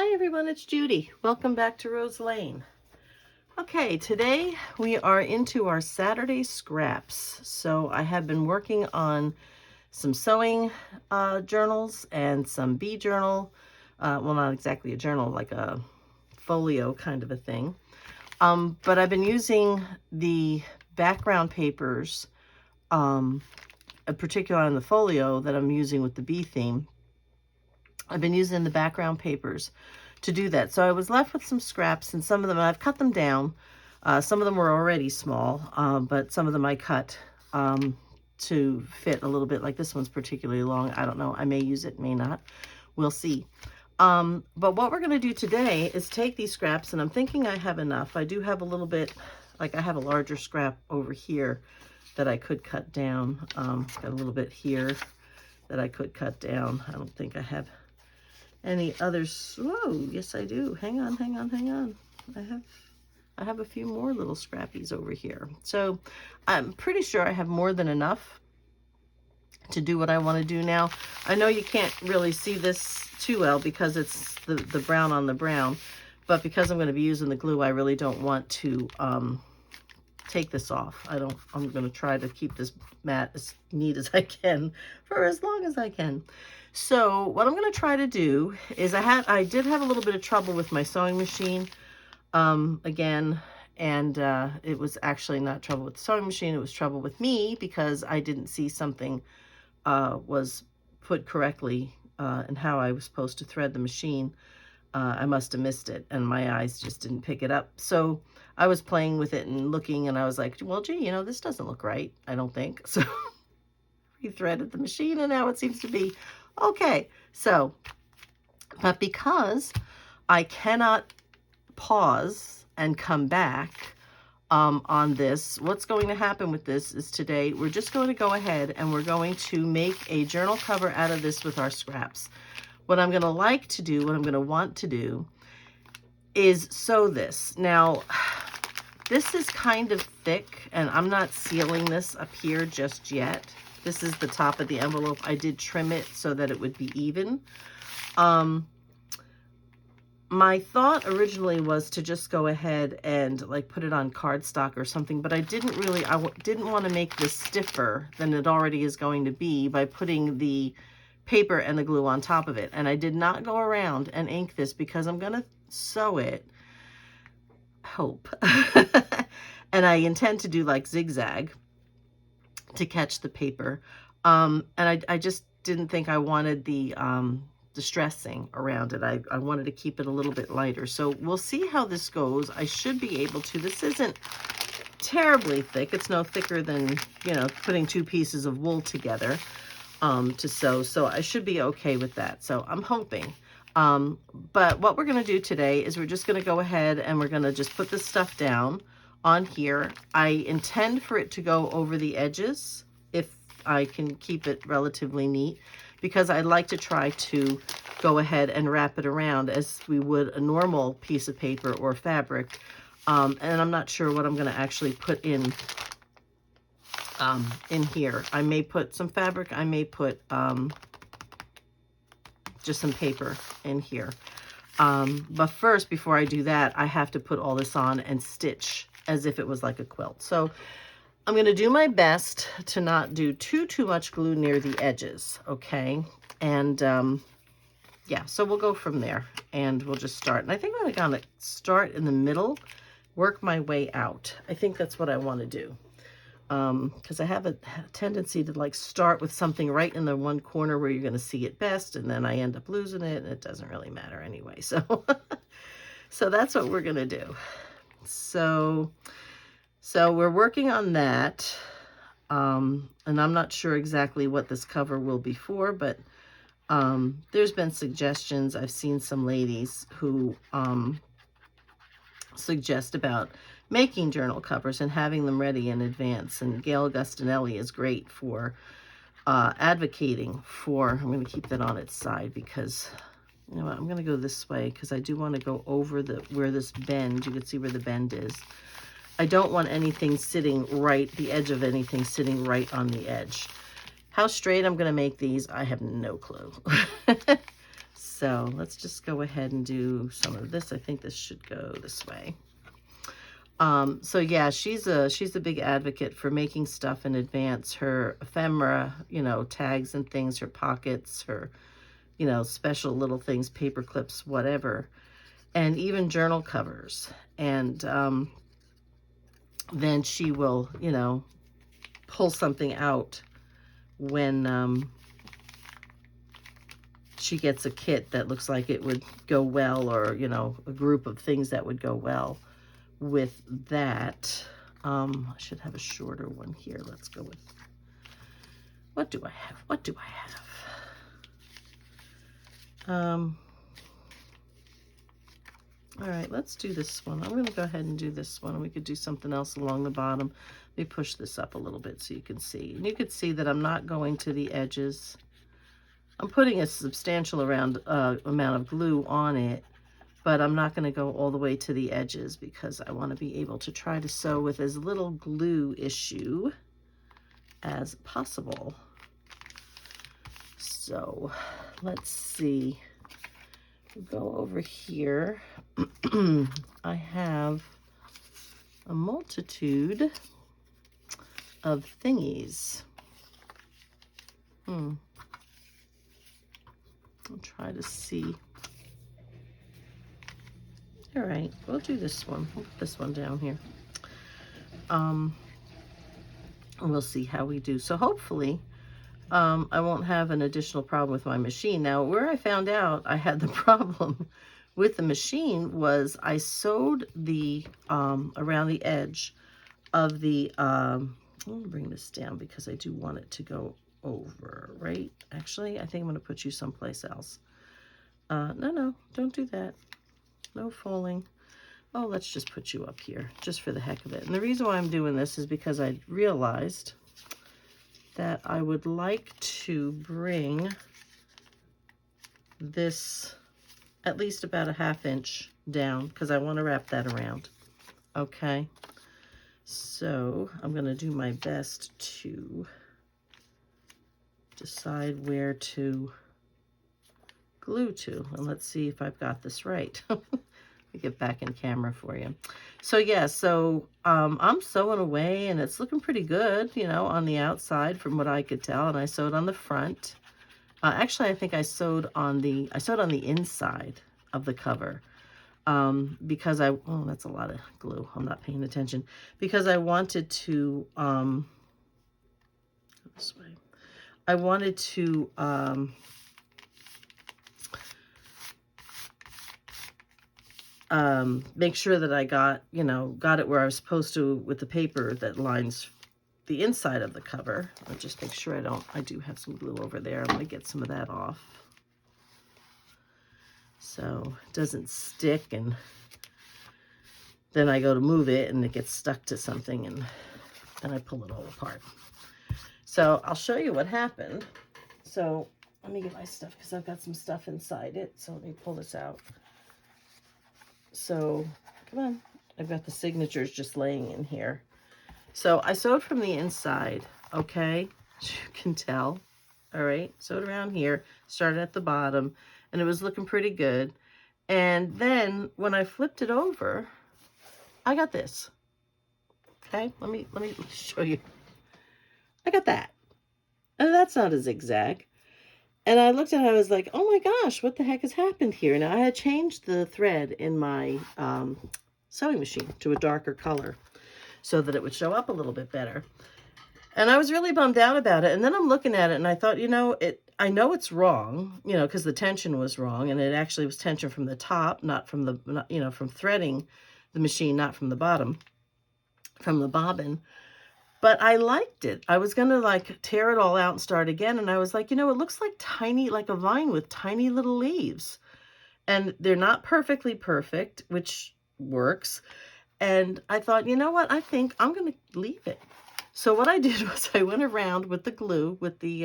Hi everyone, it's Judy. Welcome back to Rose Lane. Okay, today we are into our Saturday scraps. So I have been working on some sewing journals and some bee journal. Well, not exactly a journal, like a folio kind of a thing. But I've been using the background papers, particularly on the folio that I'm using with the bee theme. I've been using the background papers to do that. So I was left with some scraps, and some of them, I've cut them down. Some of them were already small, but some of them I cut to fit a little bit. Like this one's particularly long. I don't know. I may use it, may not. We'll see. But what we're going to do today is take these scraps, and I'm thinking I have enough. I do have a little bit, like I have a larger scrap over here that I could cut down. Got a little bit here that I could cut down. I don't think I have any others. Whoa, yes I do. Hang on. I have a few more little scrappies over here. So I'm pretty sure I have more than enough to do what I want to do now. I know you can't really see this too well because it's the brown on the brown, but because I'm going to be using the glue, I really don't want to take this off. I'm going to try to keep this mat as neat as I can for as long as I can. So what I'm going to try to do is I did have a little bit of trouble with my sewing machine again, and it was actually not trouble with the sewing machine, it was trouble with me because I didn't see something was put correctly in how I was supposed to thread the machine. I must have missed it, and my eyes just didn't pick it up. So I was playing with it and looking, and I was like, well, gee, you know, this doesn't look right, I don't think. So rethreaded the machine, and now it seems to be okay. So, but because I cannot pause and come back on this, what's going to happen with this is today we're just going to go ahead and we're going to make a journal cover out of this with our scraps. What I'm going to like to do, what I'm going to want to do is sew this. Now, this is kind of thick, and I'm not sealing this up here just yet. This is the top of the envelope. I did trim it so that it would be even. My thought originally was to just go ahead and like put it on cardstock or something, but I didn't want to make this stiffer than it already is going to be by putting the paper and the glue on top of it. And I did not go around and ink this because I'm going to sew it, hope. And I intend to do like zigzag to catch the paper. And I just didn't think I wanted the distressing around it. I wanted to keep it a little bit lighter. So we'll see how this goes. I should be able to. This isn't terribly thick. It's no thicker than, you know, putting two pieces of wool together to sew. So I should be okay with that. So I'm hoping. But what we're going to do today is we're just going to go ahead and we're going to just put this stuff down on here. I intend for it to go over the edges if I can keep it relatively neat, because I'd like to try to go ahead and wrap it around as we would a normal piece of paper or fabric. And I'm not sure what I'm going to actually put in here. I may put some fabric. I may put just some paper in here. But first, before I do that, I have to put all this on and stitch as if it was like a quilt. So I'm going to do my best to not do too much glue near the edges, okay? And yeah, so we'll go from there and we'll just start. And I think I'm going to start in the middle, work my way out. I think that's what I want to do. Because I have a tendency to like start with something right in the one corner where you're going to see it best, and then I end up losing it, and it doesn't really matter anyway. So, so that's what we're going to do. So we're working on that, and I'm not sure exactly what this cover will be for, but there's been suggestions. I've seen some ladies who suggest about making journal covers and having them ready in advance, and Gail Gustinelli is great for advocating for. I'm going to keep that on its side because, you know what, I'm going to go this way because I do want to go over where this bend, you can see where the bend is. I don't want anything sitting right, the edge of anything sitting right on the edge. How straight I'm going to make these, I have no clue. So let's just go ahead and do some of this. I think this should go this way. So yeah, she's a big advocate for making stuff in advance. Her ephemera, you know, tags and things, her pockets, her, you know, special little things, paper clips, whatever, and even journal covers. And then she will, you know, pull something out when she gets a kit that looks like it would go well, or, you know, a group of things that would go well with that. I should have a shorter one here. Let's go with, what do I have? What do I have? All right, let's do this one. I'm going to go ahead and do this one, and we could do something else along the bottom. Let me push this up a little bit so you can see. And you can see that I'm not going to the edges. I'm putting a substantial amount of glue on it, but I'm not going to go all the way to the edges because I want to be able to try to sew with as little glue issue as possible. So let's see. Go over here. I have a multitude of thingies. I'll try to see. All right, we'll do this one. We'll put this one down here. And we'll see how we do. So hopefully I won't have an additional problem with my machine. Now, where I found out I had the problem with the machine was I sewed the around the edge of the I'm gonna bring this down because I do want it to go over, right? Actually, I think I'm gonna put you someplace else. No, don't do that. No falling. Oh, let's just put you up here just for the heck of it. And the reason why I'm doing this is because I realized that I would like to bring this at least about a 1/2 inch down because I want to wrap that around. Okay, so I'm going to do my best to decide where to glue to, and let's see if I've got this right. Let me get back in camera for you. So yeah, so I'm sewing away and it's looking pretty good, you know, on the outside from what I could tell. And I sewed on the front. Actually, I think I sewed on the inside of the cover because oh, that's a lot of glue. I'm not paying attention because I wanted to this way. I wanted to make sure that I got it where I was supposed to with the paper that lines the inside of the cover. I'll just make sure I do have some glue over there. I'm gonna get some of that off so it doesn't stick, and then I go to move it and it gets stuck to something and I pull it all apart. So I'll show you what happened. So let me get my stuff because I've got some stuff inside it. So let me pull this out. So, come on. I've got the signatures just laying in here. So, I sewed from the inside, okay? As you can tell. All right. Sewed around here. Started at the bottom. And it was looking pretty good. And then, when I flipped it over, I got this. Okay? Let me show you. I got that. And that's not a zigzag. And I looked at it, I was like, oh my gosh, what the heck has happened here? Now, I had changed the thread in my sewing machine to a darker color so that it would show up a little bit better. And I was really bummed out about it. And then I'm looking at it and I thought, I know it's wrong, because the tension was wrong. And it actually was tension from the top, not from the, from threading the machine, not from the bottom, from the bobbin. But I liked it. I was going to tear it all out and start again. And I was like, it looks like a vine with tiny little leaves. And they're not perfectly perfect, which works. And I thought, you know what? I think I'm going to leave it. So what I did was I went around with the glue, with the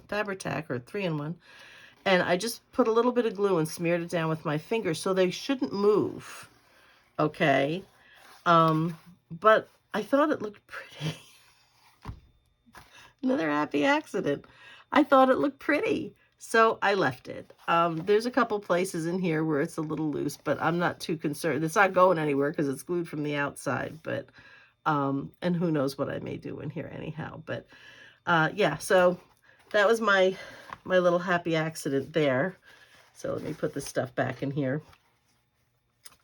Fabri-Tac or 3-in-1. And I just put a little bit of glue and smeared it down with my fingers so they shouldn't move. Okay. But I thought it looked pretty. Another happy accident. I thought it looked pretty. So I left it. There's a couple places in here where it's a little loose, but I'm not too concerned. It's not going anywhere because it's glued from the outside, but, and who knows what I may do in here anyhow. But, yeah, so that was my little happy accident there. So let me put this stuff back in here.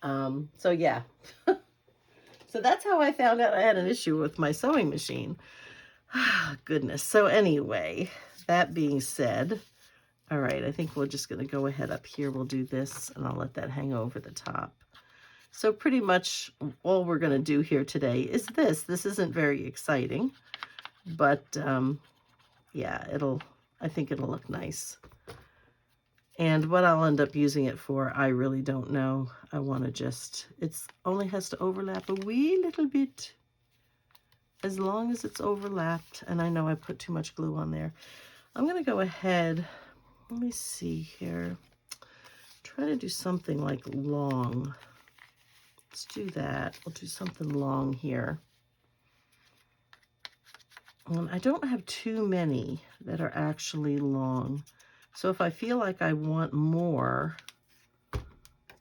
So yeah. So that's how I found out I had an issue with my sewing machine. Goodness. So anyway, that being said, all right, I think we're just going to go ahead up here. We'll do this, and I'll let that hang over the top. So pretty much all we're going to do here today is this. This isn't very exciting, but yeah, I think it'll look nice. And what I'll end up using it for, I really don't know. I want to just, it's only has to overlap a wee little bit. As long as it's overlapped, and I know I put too much glue on there. I'm going to go ahead, let me see here. Try to do something like long. Let's do that. We'll do something long here. I don't have too many that are actually long. So if I feel like I want more,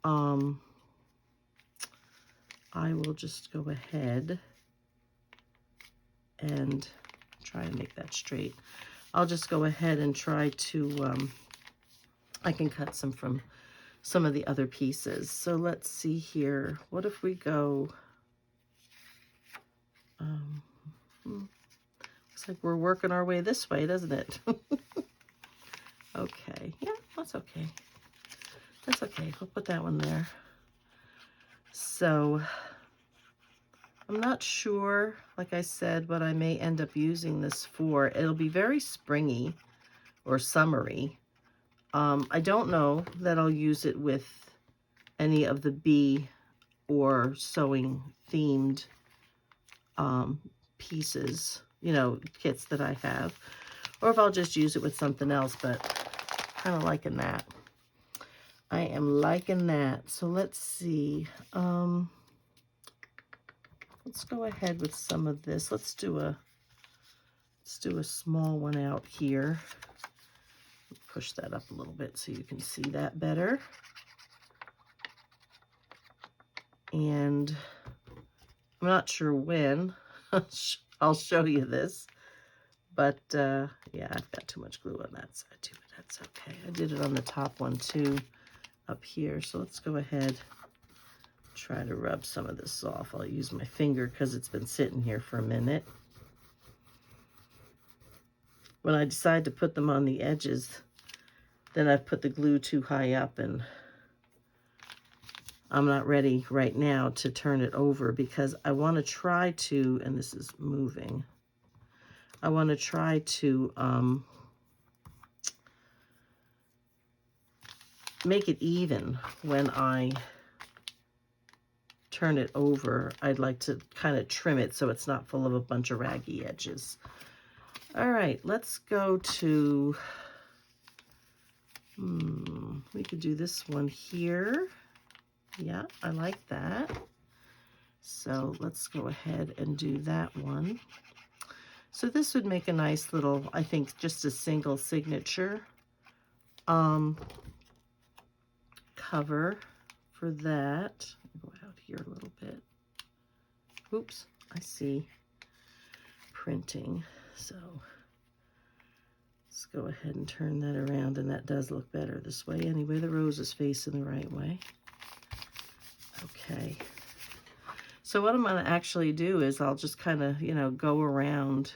I will just go ahead and try to make that straight. I'll just go ahead and try to, I can cut some from some of the other pieces. So let's see here. What if we go, looks like we're working our way this way, doesn't it? Okay, yeah, that's okay. That's okay, we'll put that one there. So, I'm not sure, like I said, what I may end up using this for. It'll be very springy or summery. I don't know that I'll use it with any of the bee or sewing themed pieces, you know, kits that I have. Or if I'll just use it with something else, but kind of liking that. I am liking that. So let's see. Let's go ahead with some of this. Let's do a small one out here. Push that up a little bit so you can see that better. And I'm not sure when I'll show you this, but yeah, I've got too much glue on that side too, but that's okay. I did it on the top one too up here. So let's go ahead, try to rub some of this off. I'll use my finger because it's been sitting here for a minute. When I decide to put them on the edges, then I've put the glue too high up, and I'm not ready right now to turn it over because I want to try to, and this is moving, I want to try to make it even when I turn it over. I'd like to kind of trim it so it's not full of a bunch of raggy edges. All right, let's go to, we could do this one here. Yeah, I like that. So let's go ahead and do that one. So this would make a nice little, I think, just a single signature cover for that. Go out here a little bit. Oops, I see printing. So let's go ahead and turn that around, and that does look better this way. Anyway, the rose is facing the right way. Okay. So what I'm going to actually do is I'll just kind of, you know, go around,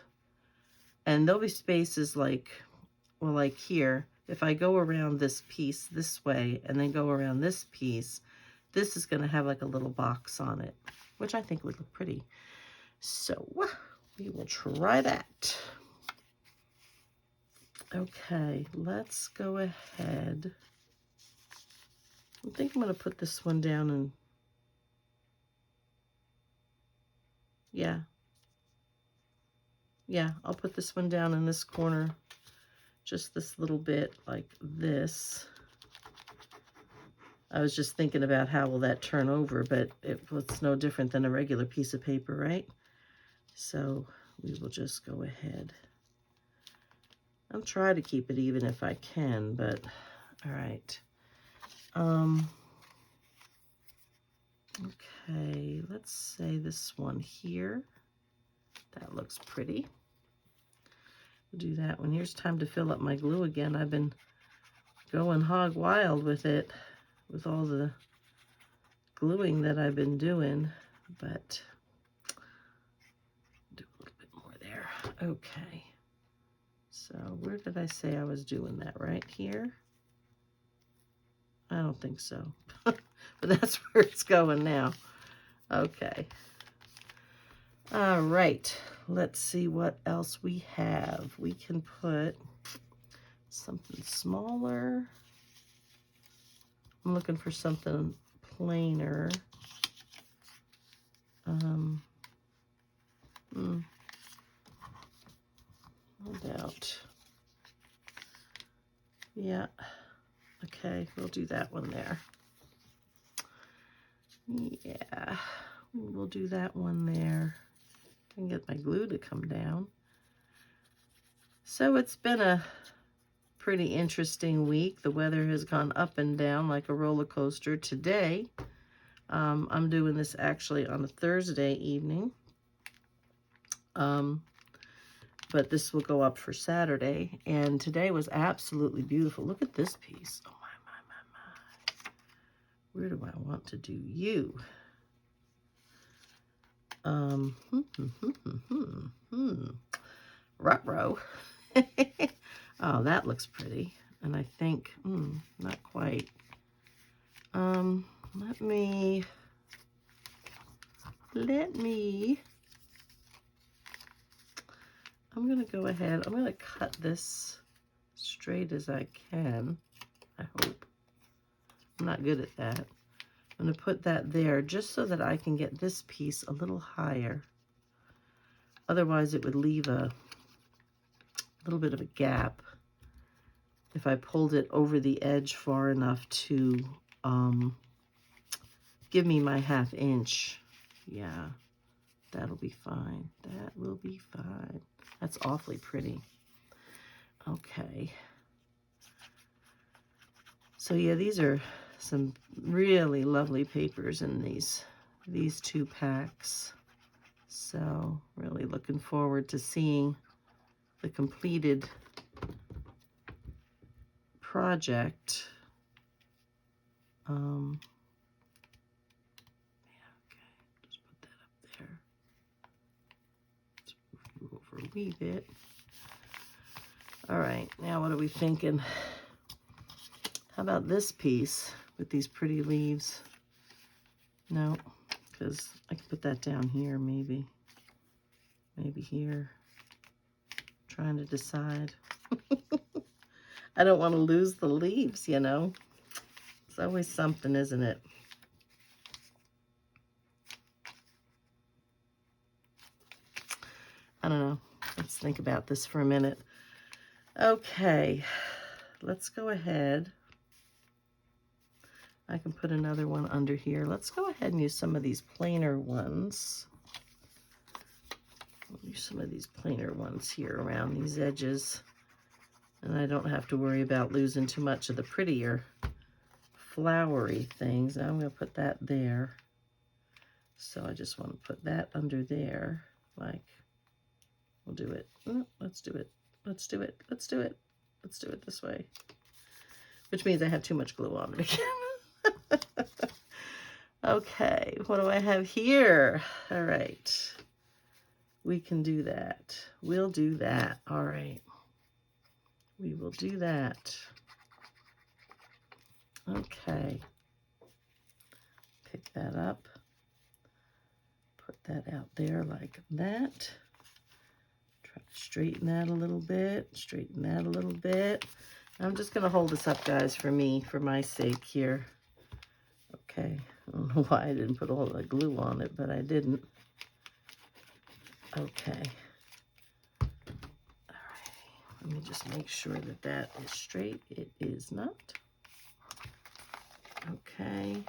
and there'll be spaces like, well, like here, if I go around this piece this way and then go around this piece, this is going to have like a little box on it, which I think would look pretty. So we will try that. Okay, let's go ahead. I think I'm going to put this one down, and yeah, I'll put this one down in this corner, just this little bit like this. I was just thinking about how will that turn over, but it's no different than a regular piece of paper, right? So we will just go ahead I'll try to keep it even if I can, but all right. Okay, let's say this one here. That looks pretty. We'll do that one. Here's time to fill up my glue again. I've been going hog wild with it, with all the gluing that I've been doing, but do a little bit more there. Okay. So where did I say I was doing that? Right here? I don't think so, but that's where it's going now. Okay. All right. Let's see what else we have. We can put something smaller. I'm looking for something plainer. No doubt. Yeah. Okay, we'll do that one there. Yeah, we'll do that one there. I can get my glue to come down. So it's been a pretty interesting week. The weather has gone up and down like a roller coaster. Today, I'm doing this actually on a Thursday evening. But this will go up for Saturday. And today was absolutely beautiful. Look at this piece. Oh, my. Where do I want to do you? Ruh-roh. Oh, that looks pretty. And I think, not quite. Let me, I'm going to go ahead. I'm going to cut this straight as I can. I hope. I'm not good at that. I'm going to put that there just so that I can get this piece a little higher. Otherwise, it would leave a little bit of a gap if I pulled it over the edge far enough to give me my 1/2 inch. Yeah, that'll be fine. That will be fine. That's awfully pretty. Okay. So yeah, these are some really lovely papers in these 2 packs. So really looking forward to seeing the completed project. Yeah, okay, just put that up there. Let's overweave it. All right, now what are we thinking? How about this piece with these pretty leaves? No, because I can put that down here, maybe. Maybe here. Trying to decide. I don't want to lose the leaves, you know. It's always something, isn't it? I don't know. Let's think about this for a minute. Okay, let's go ahead. I can put another one under here. Let's go ahead and use some of these plainer ones. I'll use some of these plainer ones here around these edges. And I don't have to worry about losing too much of the prettier flowery things. Now I'm going to put that there. So I just want to put that under there. Like, we'll do it. Let's do it. Let's do it. Let's do it. Let's do it this way. Which means I have too much glue on it again. Okay, what do I have here? All right. We can do that. We'll do that. All right. We will do that. Okay. Pick that up. Put that out there like that. Try to straighten that a little bit. Straighten that a little bit. I'm just going to hold this up, guys, for my sake here. Okay. I don't know why I didn't put all the glue on it, but I didn't. Okay. All right. Let me just make sure that that is straight. It is not. Okay.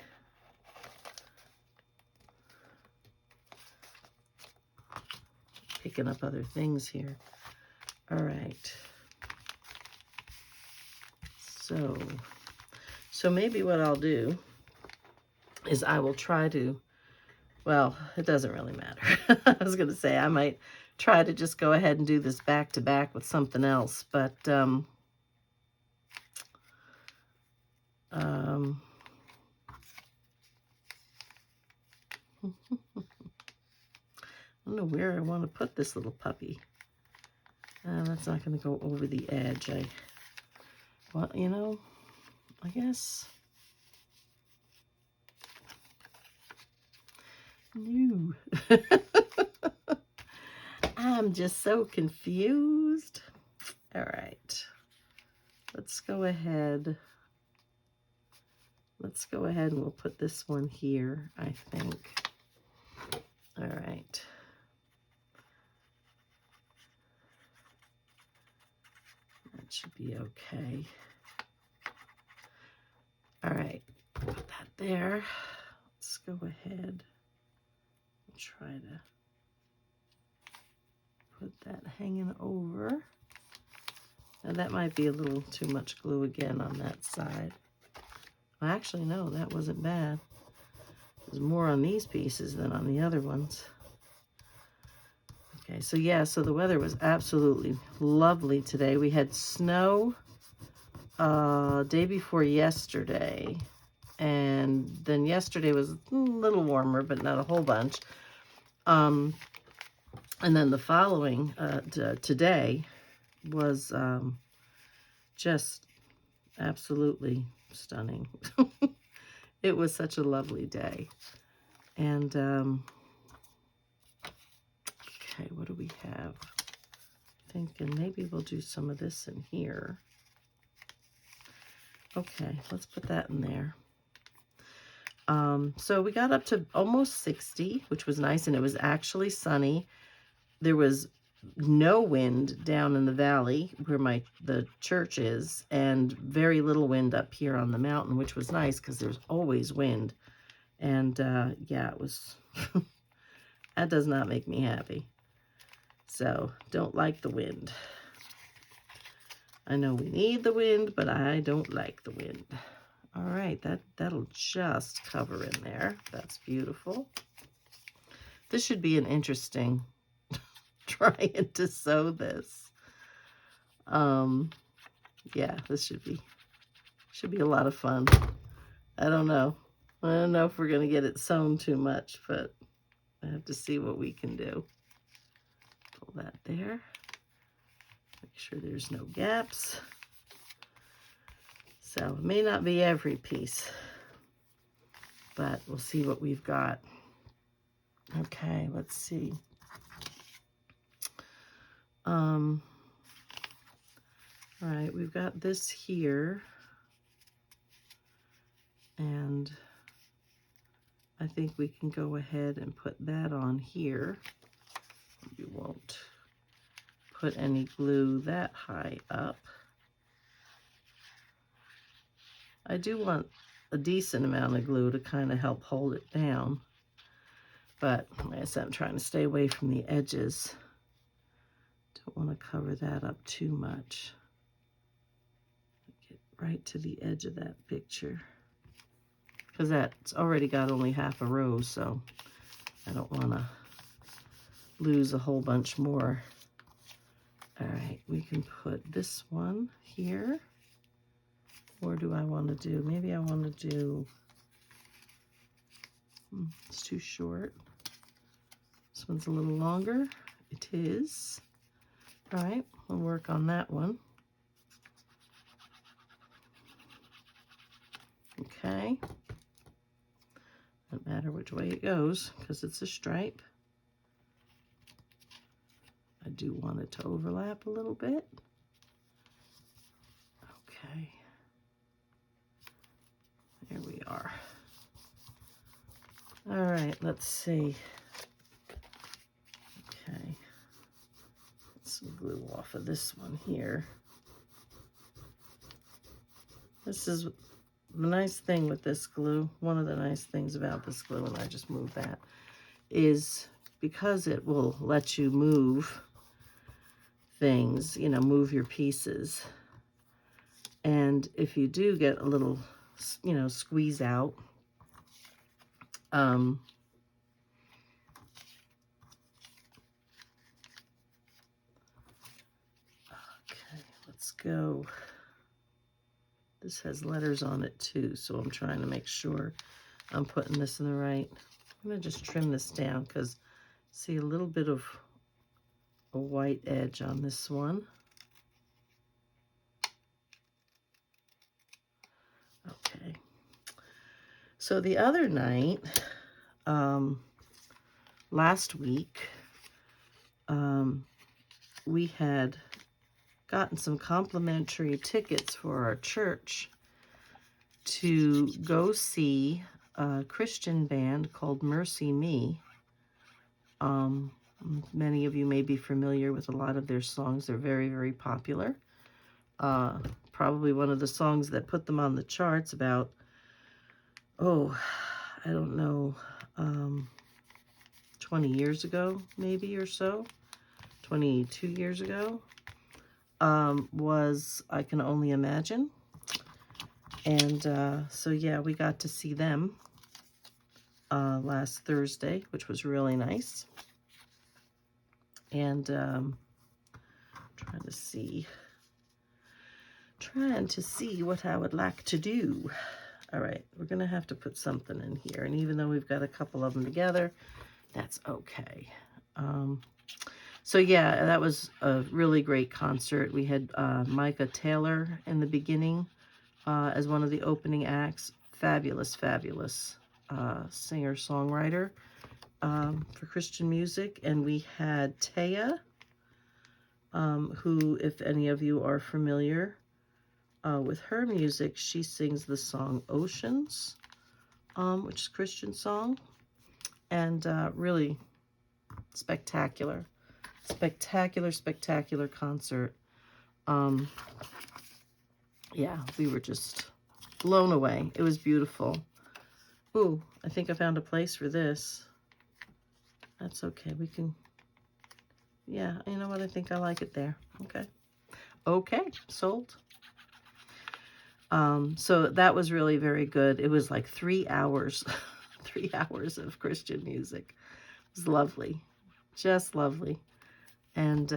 Picking up other things here. All right. So maybe what I'll do is I will try to, well, it doesn't really matter. I was going to say I might try to just go ahead and do this back to back with something else, but I don't know where I want to put this little puppy. That's not going to go over the edge. Well, you know, I guess. No. I'm just so confused. All right. Let's go ahead. Let's go ahead and we'll put this one here, I think. All right. That should be okay. All right, put that there. Let's go ahead and try to put that hanging over. And that might be a little too much glue again on that side. Well, actually, no, that wasn't bad. There's more on these pieces than on the other ones. Okay, so yeah, so the weather was absolutely lovely today. We had snow day before yesterday, and then yesterday was a little warmer, but not a whole bunch. And then the following today was just absolutely stunning. It was such a lovely day. And okay, what do we have? Thinking maybe we'll do some of this in here. Okay, let's put that in there. So we got up to almost 60, which was nice, and it was actually sunny. There was no wind down in the valley where the church is, and very little wind up here on the mountain, which was nice because there's always wind. And yeah, it was, that does not make me happy. So don't like the wind. I know we need the wind, but I don't like the wind. All right, that'll just cover in there. That's beautiful. This should be an interesting trying to sew this. Yeah, this should be a lot of fun. I don't know if we're gonna get it sewn too much, but I have to see what we can do. Pull that there. Make sure there's no gaps. So it may not be every piece, but we'll see what we've got. Okay, let's see. All right, we've got this here, and I think we can go ahead and put that on here. We won't put any glue that high up. I do want a decent amount of glue to kind of help hold it down, but like I said, I'm trying to stay away from the edges. Don't want to cover that up too much. Get right to the edge of that picture, because that's already got only half a row, so I don't want to lose a whole bunch more. All right, we can put this one here. Or do I want to do, maybe I want to do, it's too short. This one's a little longer. It is. All right, we'll work on that one. Okay. Doesn't matter which way it goes because it's a stripe. I do want it to overlap a little bit. Okay. There we are. All right, let's see. Okay. Get some glue off of this one here. This is the nice thing with this glue. One of the nice things about this glue, and I just moved that, is because it will let you move things, you know, move your pieces. And if you do get a little, you know, squeeze out, okay, let's go. This has letters on it too, so I'm trying to make sure I'm putting this in the right. I'm going to just trim this down because see a little bit of a white edge on this one. Okay. So the other night, last week, we had gotten some complimentary tickets for our church to go see a Christian band called Mercy Me. Many of you may be familiar with a lot of their songs. They're very, very popular. Probably one of the songs that put them on the charts about, oh, I don't know, 20 years ago, maybe, or so, 22 years ago, was I Can Only Imagine. And so, yeah, we got to see them last Thursday, which was really nice. And trying to see what I would like to do. All right, we're going to have to put something in here. And even though we've got a couple of them together, that's okay. So, yeah, that was a really great concert. We had Micah Taylor in the beginning as one of the opening acts. Fabulous, fabulous singer-songwriter for Christian music. And we had Taya, who, if any of you are familiar with her music, she sings the song Oceans, which is a Christian song, and really spectacular, spectacular, spectacular concert. Yeah, we were just blown away. It was beautiful. Ooh, I think I found a place for this. That's okay. We can, yeah, you know what? I think I like it there. Okay. Okay, sold. So that was really very good. It was like 3 hours, 3 hours of Christian music. It was lovely, just lovely. And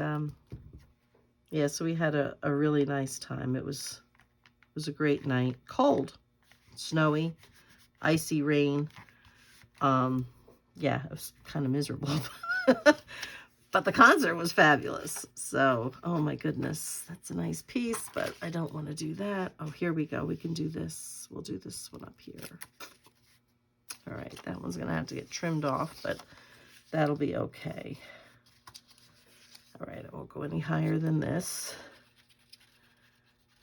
yeah, so we had a really nice time. It was a great night. Cold, snowy, icy rain. Yeah, it was kind of miserable. But the concert was fabulous. So, oh my goodness, that's a nice piece, but I don't want to do that. Oh, here we go. We can do this. We'll do this one up here. All right, that one's going to have to get trimmed off, but that'll be okay. All right, I won't go any higher than this.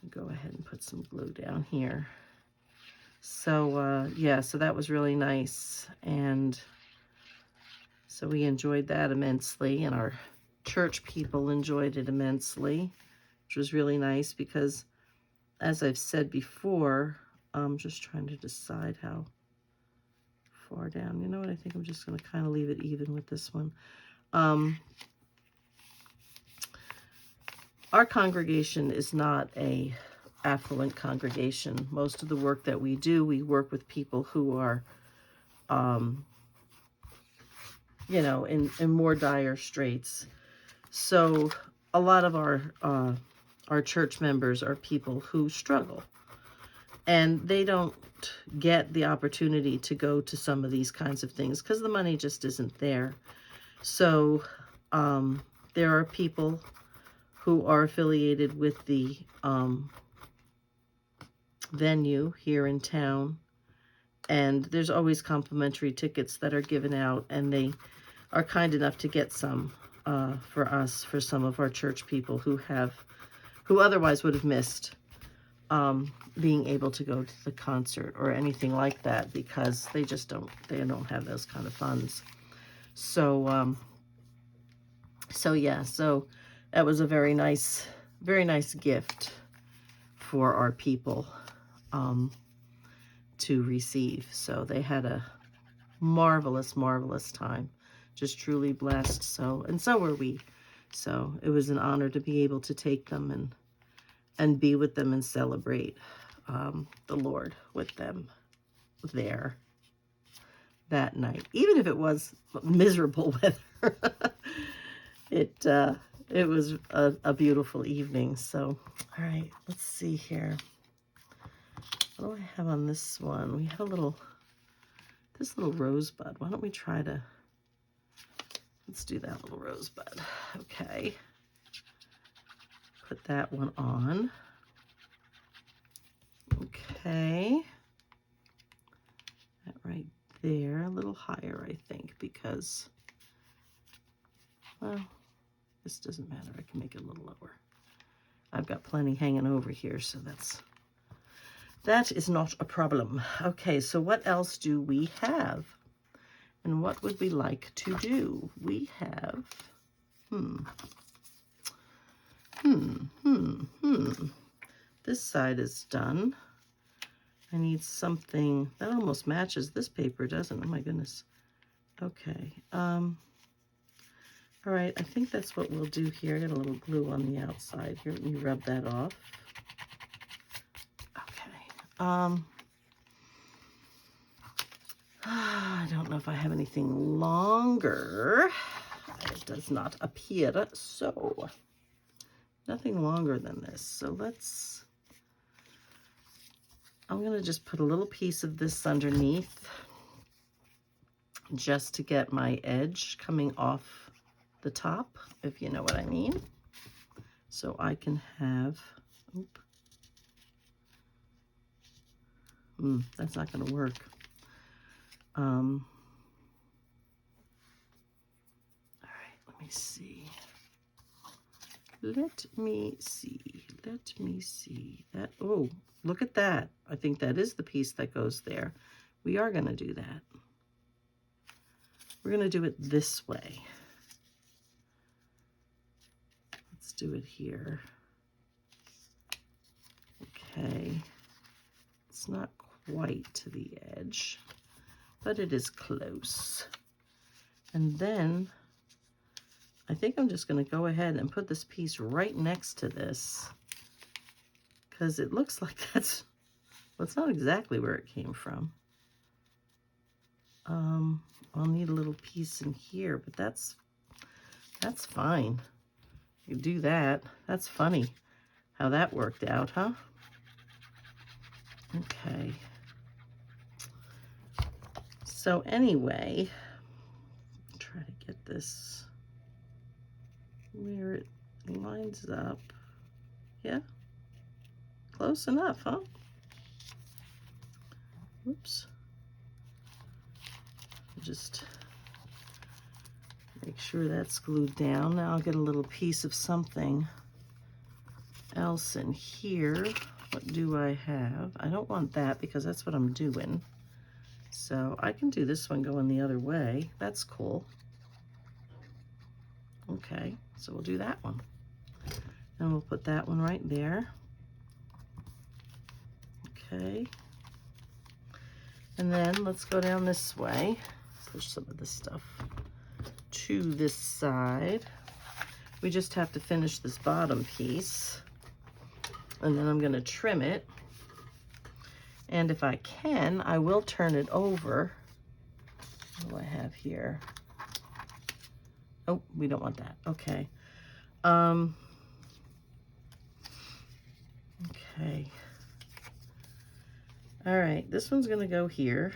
Go ahead and put some glue down here. So, yeah, so that was really nice. And so we enjoyed that immensely, and our church people enjoyed it immensely, which was really nice because, as I've said before, I'm just trying to decide how far down. You know what? I think I'm just going to kind of leave it even with this one. Our congregation is not a affluent congregation. Most of the work that we do, we work with people who are you know, in more dire straits. So a lot of our church members are people who struggle, and they don't get the opportunity to go to some of these kinds of things because the money just isn't there. So there are people who are affiliated with the venue here in town, and there's always complimentary tickets that are given out, and they are kind enough to get some for us, for some of our church people who otherwise would have missed being able to go to the concert or anything like that because they don't have those kind of funds. So yeah, so that was a very nice gift for our people to receive. So they had a marvelous, marvelous time. Just truly blessed. So, and so were we. So it was an honor to be able to take them and be with them and celebrate the Lord with them there that night, even if it was miserable weather. It was a beautiful evening. So, all right, let's see here. What do I have on this one? We have this little rosebud. Why don't we try to, let's do that little rosebud. Okay. Put that one on. Okay. That right there, a little higher, I think, because, well, this doesn't matter. I can make it a little lower. I've got plenty hanging over here, so that is not a problem. Okay, so what else do we have? And what would we like to do? We have, This side is done. I need something that almost matches this paper, doesn't it? Oh my goodness. Okay. All right, I think that's what we'll do here. I got a little glue on the outside here. Let me rub that off. Okay. I don't know if I have anything longer. It does not appear so. Nothing longer than this. So I'm going to just put a little piece of this underneath just to get my edge coming off the top, if you know what I mean. So I can have, that's not going to work. All right, let me see. Let me see that. Oh, look at that. I think that is the piece that goes there. We are going to do that. We're going to do it this way. Let's do it here. Okay. It's not quite to the edge, but it is close. And then I think I'm just going to go ahead and put this piece right next to this, because it looks like that's, well, it's not exactly where it came from. I'll need a little piece in here, but that's fine. You do that. That's funny how that worked out, huh? Okay. So anyway, try to get this where it lines up. Yeah, close enough, huh? Whoops. Just make sure that's glued down. Now I'll get a little piece of something else in here. What do I have? I don't want that because that's what I'm doing. So I can do this one going the other way. That's cool. Okay, so we'll do that one. And we'll put that one right there. Okay. And then let's go down this way. Push some of this stuff to this side. We just have to finish this bottom piece. And then I'm going to trim it. And if I can, I will turn it over. What do I have here? Oh, we don't want that. Okay. Okay. All right, this one's going to go here.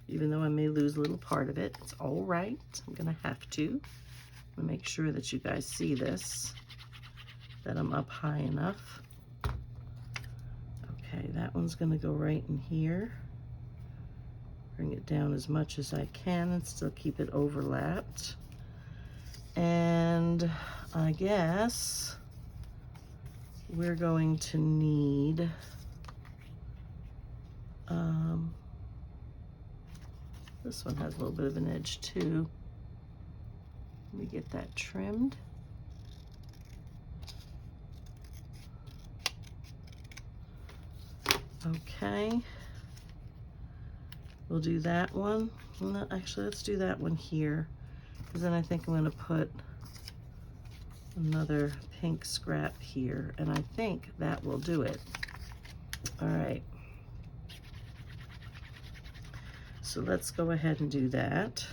Even though I may lose a little part of it, it's all right. I'm going to have to. I'm going to make sure that you guys see this, that I'm up high enough. Okay, that one's going to go right in here. Bring it down as much as I can and still keep it overlapped. And I guess we're going to need this one has a little bit of an edge too. Let me get that trimmed. Okay. We'll do that one. No, actually, let's do that one here, because then I think I'm going to put another pink scrap here, and I think that will do it. All right. So let's go ahead and do that.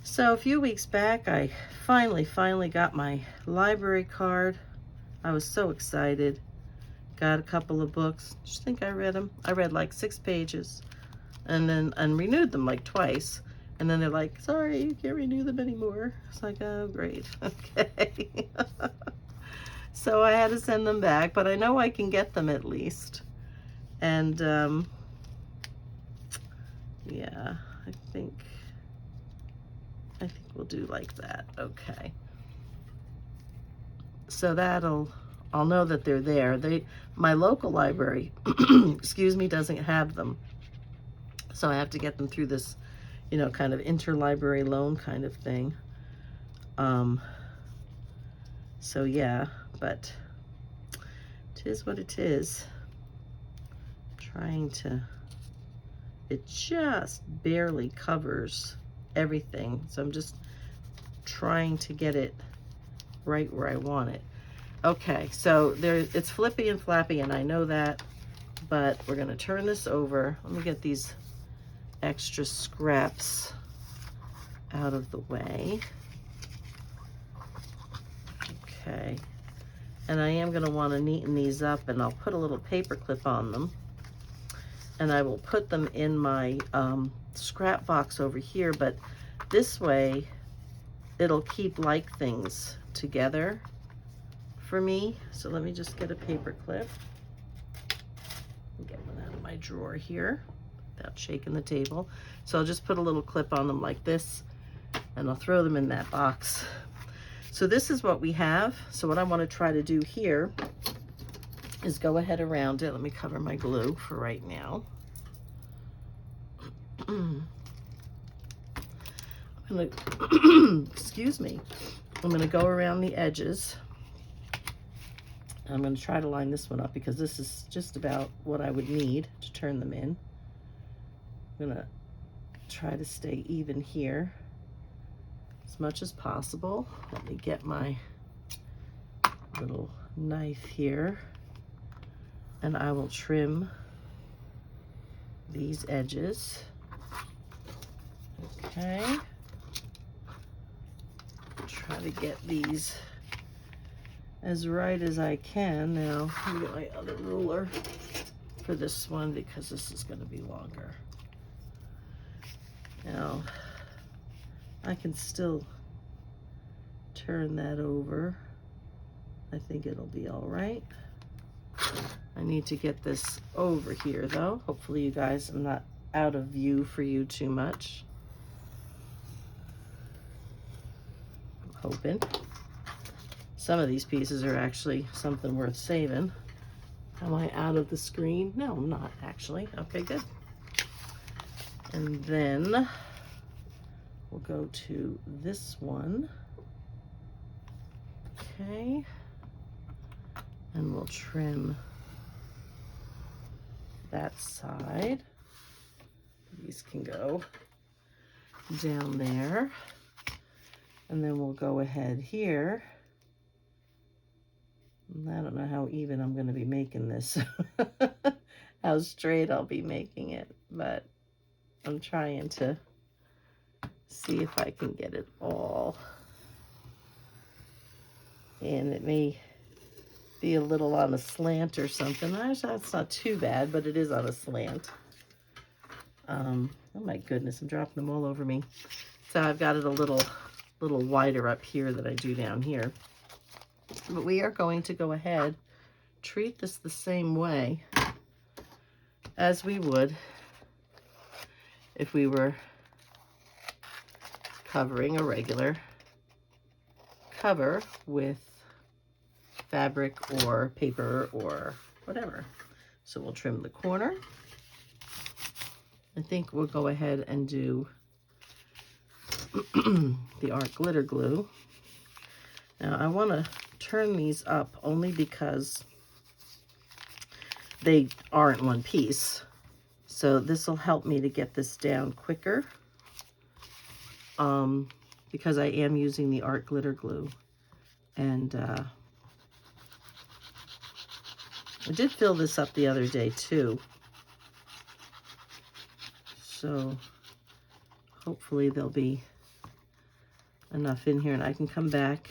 So a few weeks back, I finally got my library card. I was so excited. Got a couple of books. Just think I read them. I read like 6 pages and renewed them like twice. And then they're like, sorry, you can't renew them anymore. It's like, oh, great. Okay. So I had to send them back, but I know I can get them at least. And yeah, I think we'll do like that. Okay. So I'll know that they're there. My local library, excuse me, doesn't have them. So I have to get them through this, you know, kind of interlibrary loan kind of thing. So yeah, but it is what it is. It just barely covers everything. So I'm just trying to get it right where I want it. Okay, so it's flippy and flappy, and I know that, but we're gonna turn this over. Let me get these extra scraps out of the way. Okay, and I am gonna wanna neaten these up, and I'll put a little paper clip on them, and I will put them in my scrap box over here, but this way it'll keep like things together for me. So let me just get a paper clip. Get one out of my drawer here without shaking the table. So I'll just put a little clip on them like this, and I'll throw them in that box. So this is what we have. So what I want to try to do here is go ahead around it. Let me cover my glue for right now. I'm gonna excuse me. I'm gonna go around the edges. I'm going to try to line this one up because this is just about what I would need to turn them in. I'm going to try to stay even here as much as possible. Let me get my little knife here, and I will trim these edges. Okay. Try to get these as right as I can. Now, let me get my other ruler for this one because this is going to be longer. Now, I can still turn that over. I think it'll be all right. I need to get this over here though. Hopefully you guys, I'm not out of view for you too much. I'm hoping. Some of these pieces are actually something worth saving. Am I out of the screen? No, I'm not actually. Okay, good. And then we'll go to this one. Okay. And we'll trim that side. These can go down there. And then we'll go ahead here. I don't know how even I'm going to be making this, how straight I'll be making it, but I'm trying to see if I can get it all. And it may be a little on a slant or something. That's not too bad, but it is on a slant. Oh my goodness, I'm dropping them all over me. So I've got it a little wider up here than I do down here. But we are going to go ahead, treat this the same way as we would if we were covering a regular cover with fabric or paper or whatever. So we'll trim the corner. I think we'll go ahead and do the art glitter glue. Now I want to turn these up only because they aren't one piece. So this will help me to get this down quicker because I am using the art glitter glue. And I did fill this up the other day too. So hopefully there'll be enough in here, and I can come back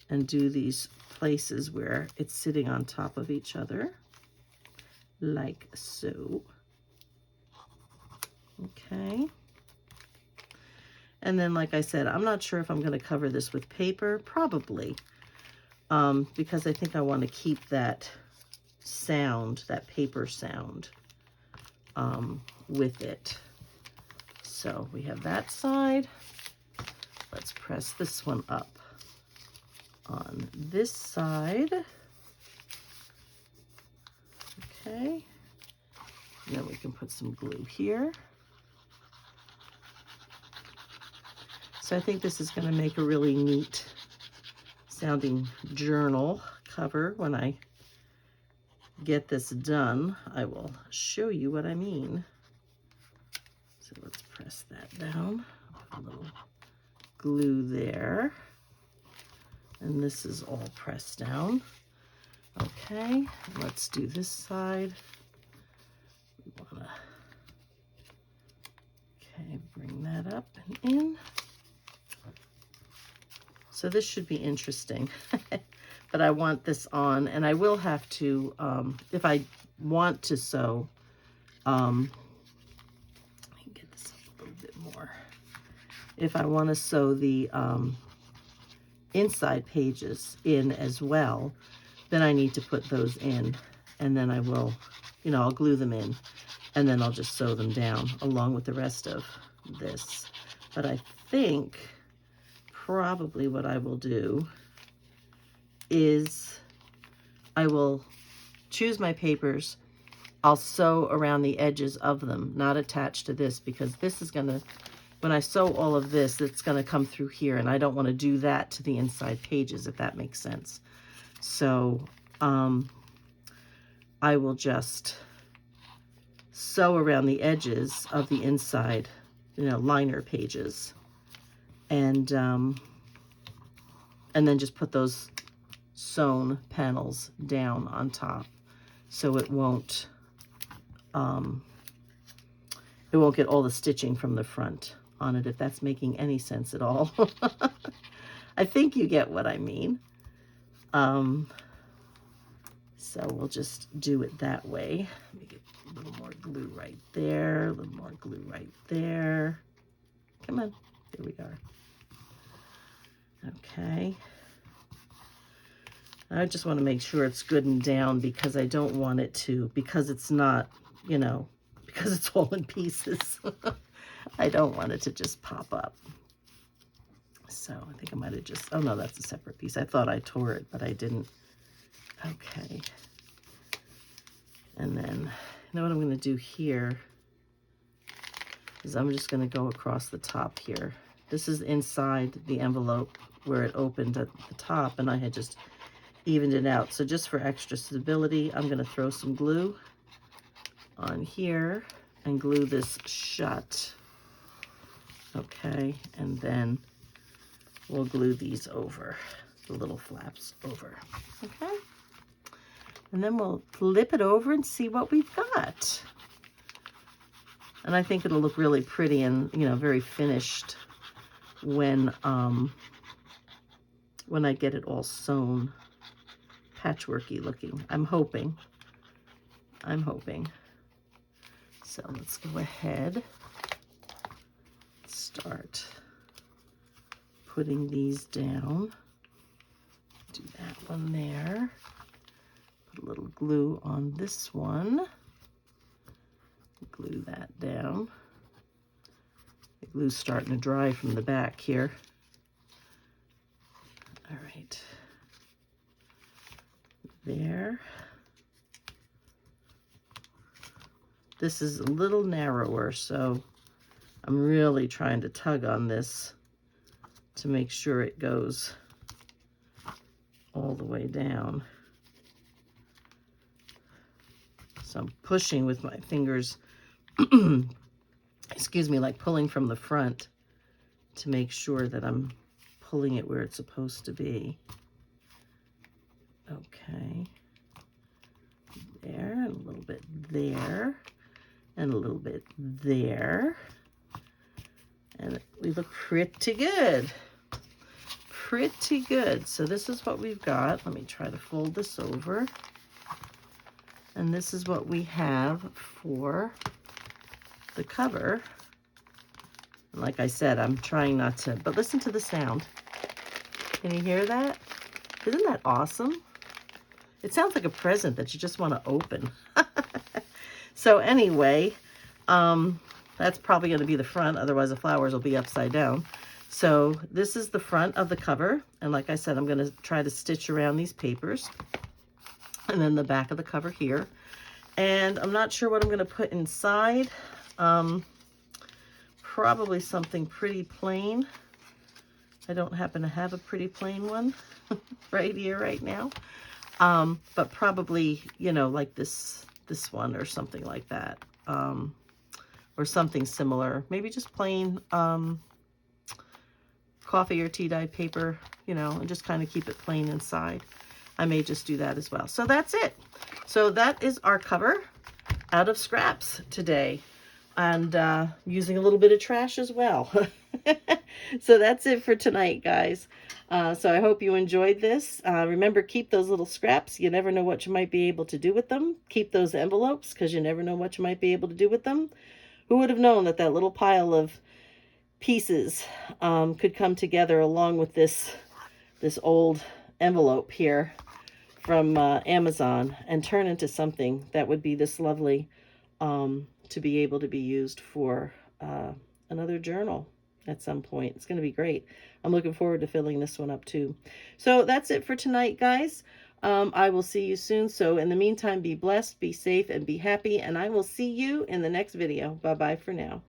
and do these places where it's sitting on top of each other, like so. Okay. And then, like I said, I'm not sure if I'm going to cover this with paper, probably, because I think I want to keep that sound, that paper sound, with it. So we have that side. Let's press this one up on this side. Okay. And then we can put some glue here. So I think this is going to make a really neat sounding journal cover. When I get this done, I will show you what I mean. So let's press that down. Put a little glue there. And this is all pressed down. Okay, let's do this side. We want to, okay, bring that up and in. So this should be interesting, but I want this on, and I will have to, if I want to sew, let me get this up a little bit more. If I want to sew the inside pages in as well, then I need to put those in, and then I will, you know, I'll glue them in, and then I'll just sew them down along with the rest of this. But I think probably what I will do is I will choose my papers. I'll sew around the edges of them, not attached to this, because this is gonna, when I sew all of this, it's gonna come through here, and I don't wanna do that to the inside pages, if that makes sense. So I will just sew around the edges of the inside, you know, liner pages, and then just put those sewn panels down on top, so it won't get all the stitching from the front on it, if that's making any sense at all. I think you get what I mean. So we'll just do it that way. Let me get a little more glue right there, a little more glue right there. Come on, here we are. Okay. I just want to make sure it's good and down, because I don't want it to, because it's not, you know, because it's all in pieces. I don't want it to just pop up. So I think I might have just, oh no, that's a separate piece. I thought I tore it, but I didn't. Okay. And then, you know what I'm going to do here is I'm just going to go across the top here. This is inside the envelope where it opened at the top, and I had just evened it out. So just for extra stability, I'm going to throw some glue on here and glue this shut. Okay, and then we'll glue these over, the little flaps over. Okay, and then we'll flip it over and see what we've got. And I think it'll look really pretty and, you know, very finished when I get it all sewn, patchworky looking. I'm hoping. So let's go ahead, start putting these down. Do that one there. Put a little glue on this one. Glue that down. The glue's starting to dry from the back here. All right. There. This is a little narrower, so I'm really trying to tug on this to make sure it goes all the way down. So I'm pushing with my fingers, excuse me, like pulling from the front to make sure that I'm pulling it where it's supposed to be. Okay. There, and a little bit there, and a little bit there. And we look pretty good. Pretty good. So this is what we've got. Let me try to fold this over. And this is what we have for the cover. And like I said, I'm trying not to, but listen to the sound. Can you hear that? Isn't that awesome? It sounds like a present that you just want to open. So anyway, that's probably going to be the front. Otherwise, the flowers will be upside down. So this is the front of the cover. And like I said, I'm going to try to stitch around these papers. And then the back of the cover here. And I'm not sure what I'm going to put inside. Probably something pretty plain. I don't happen to have a pretty plain one right here, right now. But probably, you know, like this one or something like that. Or something similar. Maybe just plain coffee or tea dye paper, you know, and just kind of keep it plain inside. I may just do that as well. So that's it. So that is our cover out of scraps today. And using a little bit of trash as well. So that's it for tonight, guys. So I hope you enjoyed this. Remember, keep those little scraps. You never know what you might be able to do with them. Keep those envelopes because you never know what you might be able to do with them. Who would have known that that little pile of pieces could come together along with this old envelope here from Amazon and turn into something that would be this lovely to be able to be used for another journal at some point. It's going to be great. I'm looking forward to filling this one up too. So that's it for tonight, guys. I will see you soon. So in the meantime, be blessed, be safe, and be happy. And I will see you in the next video. Bye-bye for now.